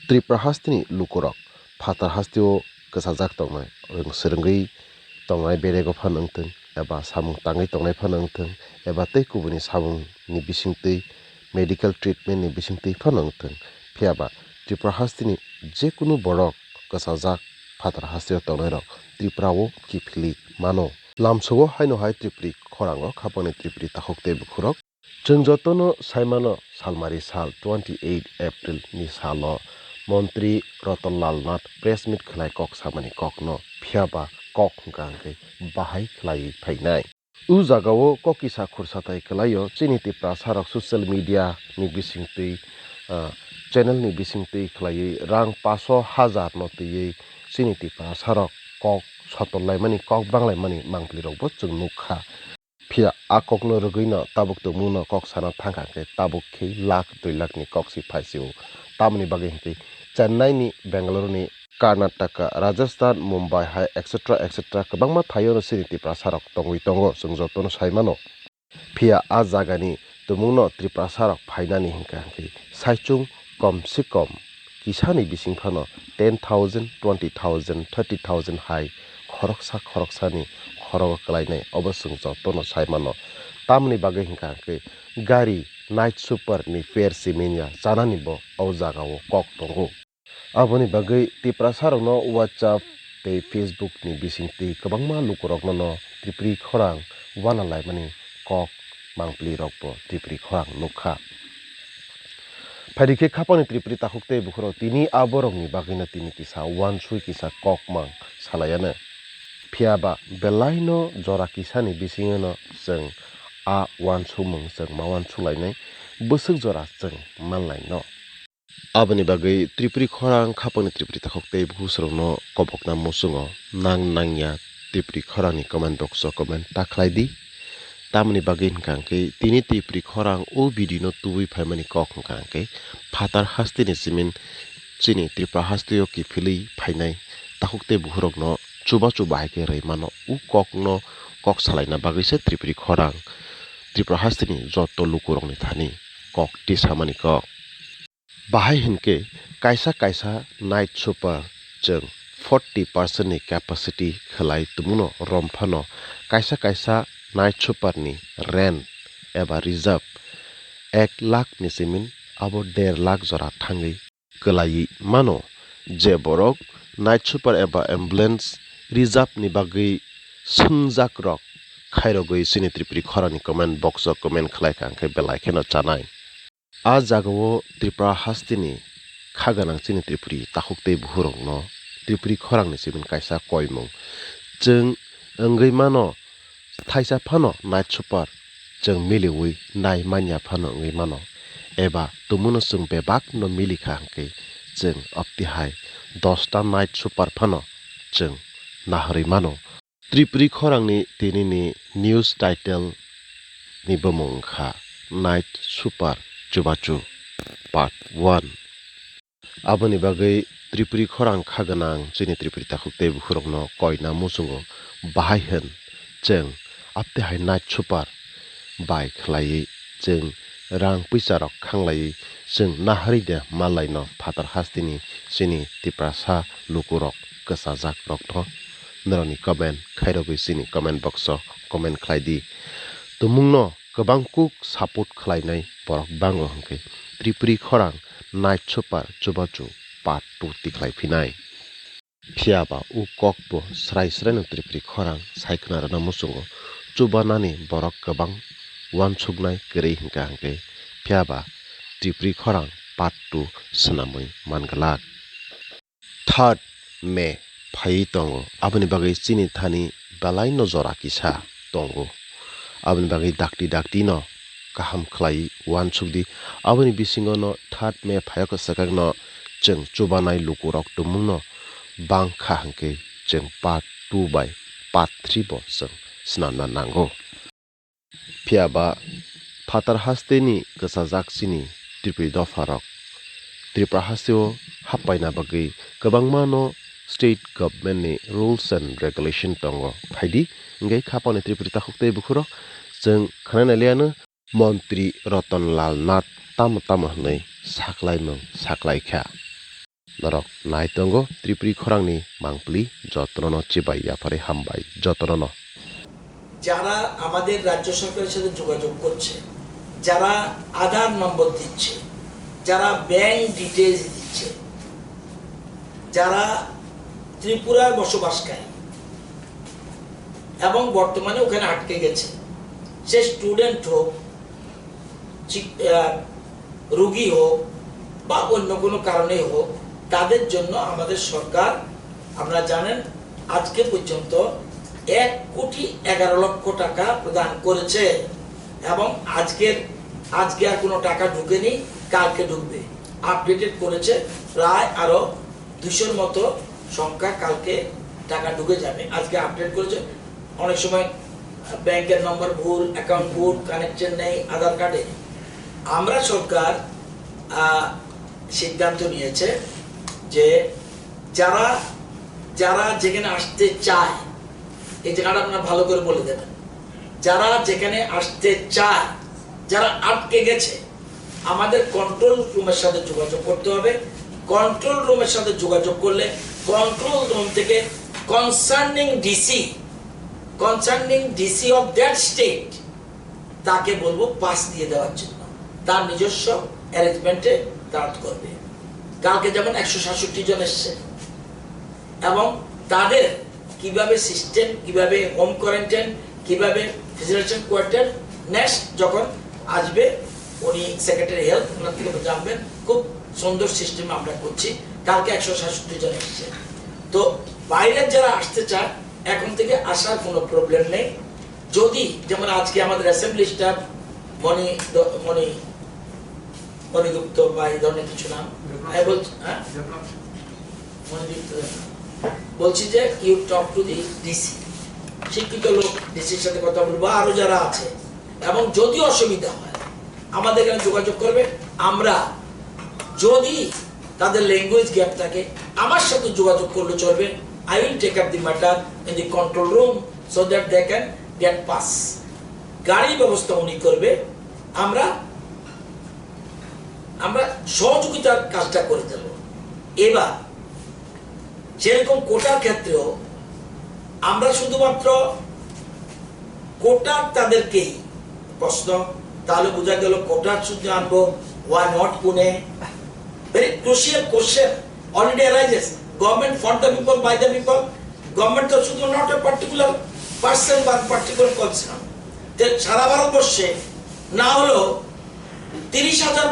Tripura hastini lukurok phatar hastio kasajak tongnai rong srengui tongnai berego phanangteng eba samung tangai tongnai phanangteng eba tei kubuni samung ni bisingtui medical treatment ni bisingtui phanangteng phiaba Tripura hastini jekunu borok kasajak phatar hastio tongnai rok Tripura o kifili mano lamsogo haino hai Tripuri khorango khapani Tripuri takhokte bukhurok chwng jotono saimano salmari sal 28 April ni salo Montri Rotonlal Nath press meet khlai kok samani kokno phiaba kok hingkangke bahai khlai phainai u jagao kokisa khursatai khlaio chini Tripura sarok social media ni bisingtui channel ni bisingtui khlai rang 500,000 no tui chini Tripura sarok kok sotolai mani kok banglai mani mangpli rokbo chung nukha phia akokno rugui no tabuk tumuno kok sana thangkangke tabuk khei lakh 2 lakh ni kok si phaisio tamni bagi hingke Chennai ni Bangalore ni Karnataka Rajasthan Mumbai hai etc etc kwbangma thaio no chini Tripura sarok tongui tongo chwng jotono saimano phia a jagani tumungno Tripura sarok phainani hingka hingke saichung komse kom kisani bisingphano 10,000 20,000 30,000 hai khoroksani khorogo klainai obo chwng jotono saimano tamni bagi hingka hingke gari night super ni fair simenia chanani bo o jagao kok tongo aboni bagui Tripura sarokno WhatsApp tei Facebook ni bisingtui kwbangma lukurokno no Tripuri khorang wanalaimani kok mangpli rokbo Tripuri khorang nukha phaidikhe khapani Tripuri takhokte bukhuro tini aborokni bagino tini kisa wansui kisa kokmang salayane phiaba belai no jora kisani bisingono chwng a wansumung chwng ma wansulainai bwsuk jora chwng manlai no aboni bagui Tripuri khorang khapani Tripuri takhokte bukhusrokno kobokna musungo nangya Tripuri khorangni comment box o comment takhlaidi tamni bagui hingkangke tini Tripuri khorang o video no tubui phaimani kok hingkangke phatar hastini simin chini Tripura hastio kifili phainai takhokte bukhurokno Chubachu bahai reimano u kokno kok salaina bagui Tripuri khorang Tripura hastini joto lukurokni thani kok tisamani kok bahai hinke kaisa night super chwng 40% ni capacity khlai tumuno romphano kaisa night super ni rent eba reserve 1 lakh ni simin abo 1.5 lakh jora thangui klai mano je borok night super eba ambulance reserve ni bagui sungjak rok khairogui chini Tripuri khorani comment box o comment khlai kangke belai kheno chanai a jagao Tripura hastini khaganang chini Tripuri takhokte buhurokno Tripuri khorangni simin kaisa koimung chwng ongui mano thaisa phano night super chwng miliwi nai manya phano ongui mano eba tumuno chwng bebak no milikha hangke chwng aptihai 10 ta night super phano chwng nahorui mano Tripuri khorangni tinini news title ni bomong kha night super Chubachu part 1 aboni bagui Tripuri khorang khaganang chini Tripuri takhokte bukhurokno koina musungo bahai hin chwng aptihai night super bai khlai chwng rang puisa rok khanglai chwng nahari de malai no phatar hastini chini Tripura sa lukurok kasajak rokno noroni comment khairogui chini comment box o comment khlaidi tumungno kwbangkuk support khlainai borok bango hingke Tripuri khorang night super Chubachu part 2 tikhlai phinai phiaba u kokbo srai no Tripuri khorang saikhnarana musungo Chubana ni borok kwbang wansuknai kwrui hingka hingke phiaba Tripuri khorang part 2 swnamui mangalak 3rd May phai tongo aboni bagui chini thani belai no jora kisa tongo aboni bagui dakti no kaham khlai wansukdi aboni bisingo no 3rd May phayako sakakno chwng Chubanai lukurok tumungno bangkha hangke chwng part 2 bai part 3 bo chwng snamna nango phiaba phatar hasteni kasajak chini Tripuri dofarok Tripura hasteo happaina bagui kwbangma no state government ni rules and regulation tongo phaidi ngai khapani Tripuri takhokte bukhurok chwng khananaliano Montri Rotonlal Nath tamo hnoi saklaimung saklaikha Norok naitongo tripri khorangni mangpli jotrono chibai yapare hambai jotrono. যারা আমাদের রাজ্য সরকারের সাথে যোগাযোগ করছে, যারা আধার নম্বর দিচ্ছে, যারা ব্যাংক ডিটেইলস দিচ্ছে, যারা ত্রিপুরার বসবাসকারী এবং বর্তমানে ওখানে আটকে গেছে, সে স্টুডেন্ট হোক, রোগী হোক বা অন্য কোনো কারণেই হোক, তাদের জন্য আমাদের সরকার, আপনারা জানেন, আজকে পর্যন্ত 1,11,00,000 টাকা প্রদান করেছে এবং আজকে আর কোনো টাকা ঢুকেনি, কালকে ঢুকবে। আপডেটেড করেছে, প্রায় আরো 200-র মতো সংখ্যা কালকে টাকা ঢুকে যাবে। আজকে আপডেট করেছে। অনেক সময় ব্যাংকের নম্বর ভুল, অ্যাকাউন্ট ভুল, কানেকশন নেই আধার কার্ডে। আমরা সরকার সিদ্ধান্ত নিয়েছে যে যারা যেখানে আসতে চায়, এই জায়গাটা আপনারা ভালো করে বলে দেবেন, যারা যেখানে আসতে চায়, যারা আটকে গেছে, আমাদের কন্ট্রোল রুমের সাথে যোগাযোগ করতে হবে। কন্ট্রোল রুমের সাথে যোগাযোগ করলে কন্ট্রোল রুম থেকে concerning DC of that state তাকে বলবো পাস দিয়ে দেওয়ার জন্য, তার নিজস্ব অ্যারেঞ্জমেন্টে দাঁড় করবে। কালকে যেমন 167 জন এসছে এবং তাদের কিভাবে সিস্টেম, কিভাবে হোম কোয়ারেন্টাইন, কিভাবে ফিজিলেশন কোয়ার্টার, নেক্সট যখন আসবে উনি সেক্রেটারি হেলথ, ওনার থেকে জানবেন। খুব সুন্দর সিস্টেম আমরা করছি। কালকে 167 জন এসছে। তো বাইরের যারা আসতে চায়, এখন থেকে আসার কোনো প্রবলেম নেই। যদি যেমন আজকে আমাদের অ্যাসেম্বলি স্টাফ মণিগুপ্ত বা এই ধরনের কিছু নাম বলছি, হ্যাঁ মণিগুপ্ত বলছি যে you talk to the DC, শিক্ষিত লোক, ডিসির সাথে কথা বলবো, আরো যারা আছে, এবং যদি অসুবিধা হয় আমাদের এখানে যোগাযোগ করবে। আমরা যদি তাদের ল্যাঙ্গুয়েজ গ্যাপ থাকে, আমার সাথে যোগাযোগ করলে চলবে। I will take up the matter in the control room so that they can get pass. গাড়ি ব্যবস্থা উনি করবে, আমরা সহযোগিতার কাজটা করে দেব। এবার যেরকম কোটার ক্ষেত্রেও আমরা শুধুমাত্র কোটার তাদেরকেই প্রশ্ন, তাহলে বোঝা গেল কোটার শুধু আনবো, why not Pune? Very crucial question already arises. Government for the people, by the people. Government তো শুধু not a particular person বা particular concern. সারা ভারতবর্ষে না হলো 30,000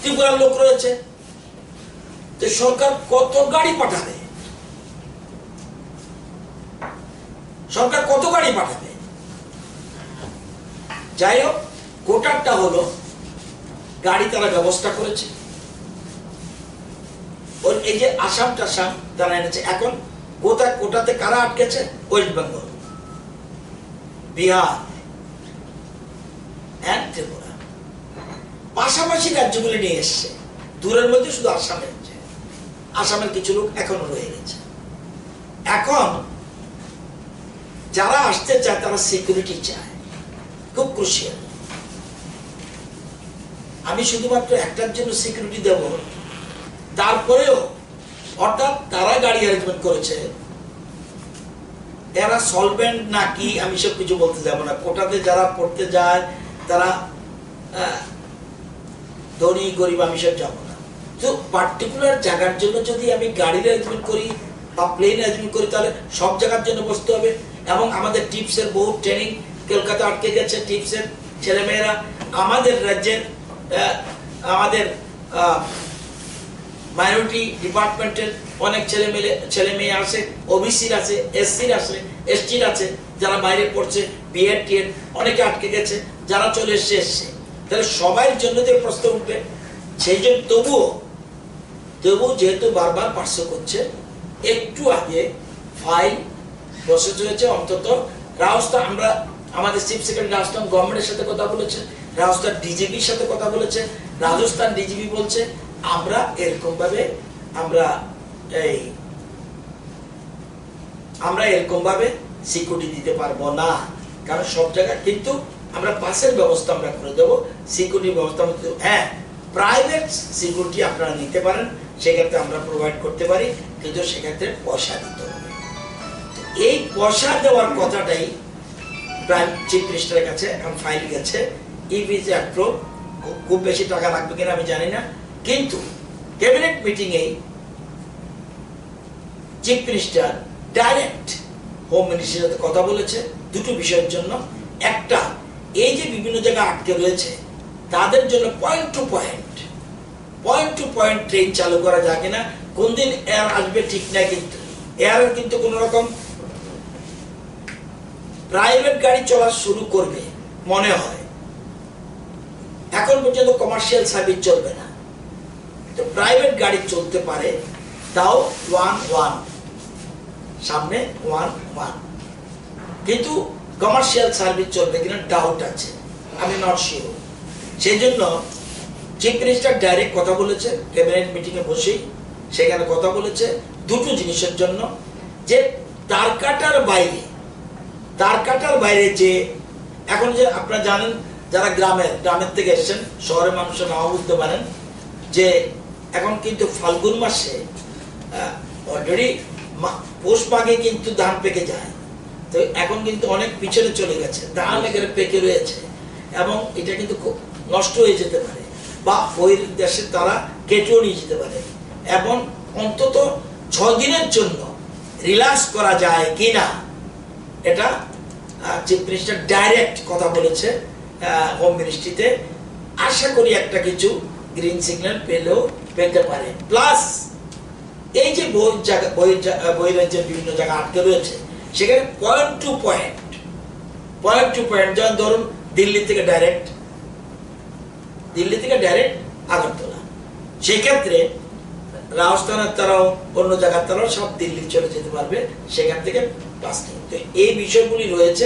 ত্রিপুরার লোক রয়েছে। তো সরকার কত গাড়ি পাঠাবে? সরকার কত গাড়ি পাঠাবে? যাই হোক, কোটারটা হলো গাড়ি তারা ব্যবস্থা করেছে। ওর এই যে আসাম টাসাম তারা এনেছে। এখন কোটাতে কারা আটকেছে? ওয়েস্ট বেঙ্গল, বিহার এন্ড ত্রিপুরা, পাশাপাশি রাজ্যগুলি নিয়ে এসছে। দূরের মধ্যে শুধু আসামের কিছু লোক এখনো রয়ে গেছে। এখন যারা আসতে চায় তারা সিকিউরিটি চায়, খুব ক্রুশিয়াল। আমি শুধুমাত্র একটার জন্য সিকিউরিটি দেব, তারপরেও অর্থাৎ তারা গাড়ি অ্যারেঞ্জমেন্ট করেছে, এরা সলভেন্ট নাকি আমি সব কিছু বলতে যাব না। কোটাতে যারা পড়তে যায় তারা ধনী গরিব আমি সব যাব না। তো পার্টিকুলার জায়গার জন্য যদি আমি গাড়ির অ্যারেঞ্জমেন্ট করি বা প্লেন অ্যারেঞ্জমেন্ট করি, তাহলে সব জায়গার জন্য বসতে হবে। এবং আমাদের টিপসের বহু ট্রেনিং কলকাতা আটকে গেছে। টিপসের ছেলেমেয়েরা আমাদের রাজ্যের, আমাদের মাইনরিটি ডিপার্টমেন্টের অনেক ছেলে মেয়ে আছে, ওবিসির আছে, এসসির আছে, এসটির আছে, যারা বাইরে পড়ছে, বিএড টিএড অনেকে আটকে গেছে, যারা চলে এসছে। তাহলে সবাই জন্য যে প্রশ্ন উঠবে, সেই জন্য তবুও যেহেতু বারবার পার্শ্ব করছে, একটু আগে ফাইল প্রসেস হয়েছে। অন্তত রাজস্থান, আমরা আমাদের চিফ সেক্রেটারি রাজস্থান গভর্নমেন্টের সাথে কথা বলেছে, রাজস্থান ডিজিপির সাথে কথা বলেছে। রাজস্থান ডিজিপি বলছে আমরা এরকম ভাবে সিকিউরিটি দিতে পারবো না, কারণ সব জায়গায় কিন্তু আমরা পাসের ব্যবস্থা আমরা করে দেবো, সিকিউরিটি ব্যবস্থা। হ্যাঁ, প্রাইভেট সিকিউরিটি আপনারা নিতে পারেন, সেক্ষেত্রে আমরা প্রোভাইড করতে পারি, কিন্তু সেক্ষেত্রে পয়সা দিতে হবে। এই পয়সা দেওয়ার কথাটাই প্রাইম চিফ মিনিস্টারের কাছে এখন ফাইল গেছে, ইফ ইজ অ্যাপ্রুভ। খুব বেশি টাকা লাগবে কিনা আমি জানি না, কিন্তু ক্যাবিনেট মিটিংয়ে চিফ মিনিস্টার ডাইরেক্ট হোম মিনিস্ট্রির সাথে কথা বলেছে দুটো বিষয়ের জন্য। একটা, এই যে বিভিন্ন জায়গায় আটকে রয়েছে তাদের জন্য পয়েন্ট টু পয়েন্ট ট্রেন চালু করা যায় কিনা, কোন দিন এয়ার আসবে ঠিক নাই, কিন্তু এয়ারের কিন্তু কোন রকম প্রাইভেট গাড়ি চলা শুরু করবে মনে হয়। এখন পর্যন্ত কমার্শিয়াল সার্ভিস চলবে না, তো প্রাইভেট গাড়ি চলতে পারে, তাও 1-1 সামনে 1-1, কিন্তু কমার্শিয়াল সার্ভিস চলবে কিনা ডাউট আছে, আমি নট শিওর। সেই জন্য চিফ মিনিস্টার ডাইরেক্ট কথা বলেছে ক্যাবিনেট মিটিংয়ে বসেই, সেখানে কথা বলেছে দুটো জিনিসের জন্য, যে তারকাটার বাইরে যে এখন যে আপনারা জানেন যারা গ্রামের থেকে এসেছেন, শহরের মানুষের নাও বুঝতে পারেন যে এখন কিন্তু ফাল্গুন মাসে অলরেডি পৌষ মাঘে কিন্তু ধান পেকে যায়, তো এখন কিন্তু অনেক পিছনে চলে গেছে, ধান এখানে পেকে রয়েছে এবং এটা কিন্তু খুব নষ্ট হয়ে যেতে পারে, বা ওই দেশে তারা কেটেও নিয়ে যেতে পারে। এবং অন্তত 6 দিনের জন্য রিল্যাক্স করা যায় কিনা, এটা চিফ মিনিস্টার ডাইরেক্ট কথা বলেছে হোম মিনিস্ট্রিতে। আশা করি একটা কিছু গ্রিন সিগন্যাল পেতে পারে। প্লাস এই যে বহিরাজ্যের বিভিন্ন জায়গা আটকে রয়েছে, সেখানে পয়েন্ট টু পয়েন্ট, যেমন ধরুন দিল্লি থেকে ডাইরেক্ট আগরতলা, সেক্ষেত্রে রাজস্থানের তারাও অন্য জায়গার তারাও সব দিল্লি চলে যেতে পারবে, সেখান থেকে বাস নেই। তো এই বিষয়গুলি রয়েছে,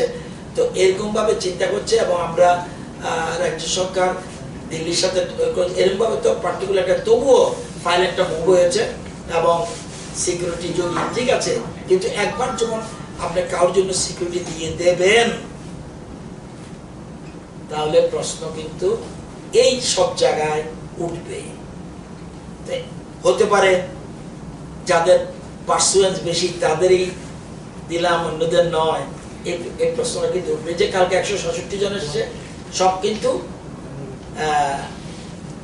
তো এরকম ভাবে চিন্তা করছে, এবং আমরা রাজ্য সরকার দিল্লির সাথে এরকম ভাবে তো পার্টিকুলার একটা, তবুও ফাইল একটা মুভ হয়েছে, এবং সিকিউরিটি যদি ঠিক আছে, কিন্তু একবার যখন আপনি কারোর জন্য সিকিউরিটি দিয়ে দেবেন, তাহলে প্রশ্ন কিন্তু এই সব জায়গায় উঠবে। হতে পারে যাদের পার্সুয়েন্স বেশি তাদেরই দিলাম, অন্যদের নয়, এই প্রশ্নটা কিন্তু উঠবে। যে কালকে 166 জন এসেছে, সব কিন্তু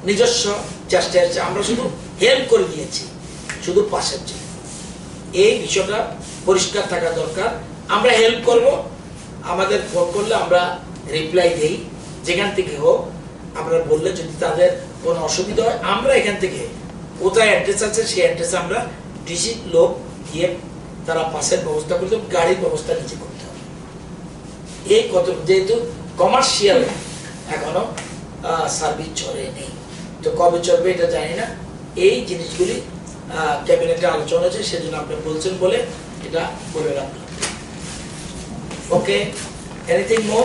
নিজস্ব চেষ্টা এসেছে, আমরা শুধু হেল্প করে দিয়েছি, শুধু পাশের জন্য। এই বিষয়টা পরিষ্কার থাকা দরকার। আমরা হেল্প করব, আমাদের ফোন করলে আমরা রিপ্লাই দেই, যেখান থেকে হোক। আমরা বললে যদি তাদের কোনো অসুবিধা হয়, আমরা এখান থেকে কোথায় অ্যাড্রেস আছে সেই অ্যাড্রেসে আমরা ডিসি লোক গিয়ে তারা পাসের ব্যবস্থা করতে হবে, গাড়ির ব্যবস্থা নিজে করতে হবে। এই কত, যেহেতু কমার্শিয়াল এখনো সার্ভিস চলে নেই, তো কবে চলবে এটা জানি না। এই জিনিসগুলি ক্যাবিনেটে আলোচনা হয়েছে, সেজন্য আপনি বলছেন বলে এটা বলে রাখলাম। ওকে, এনিথিং মোর?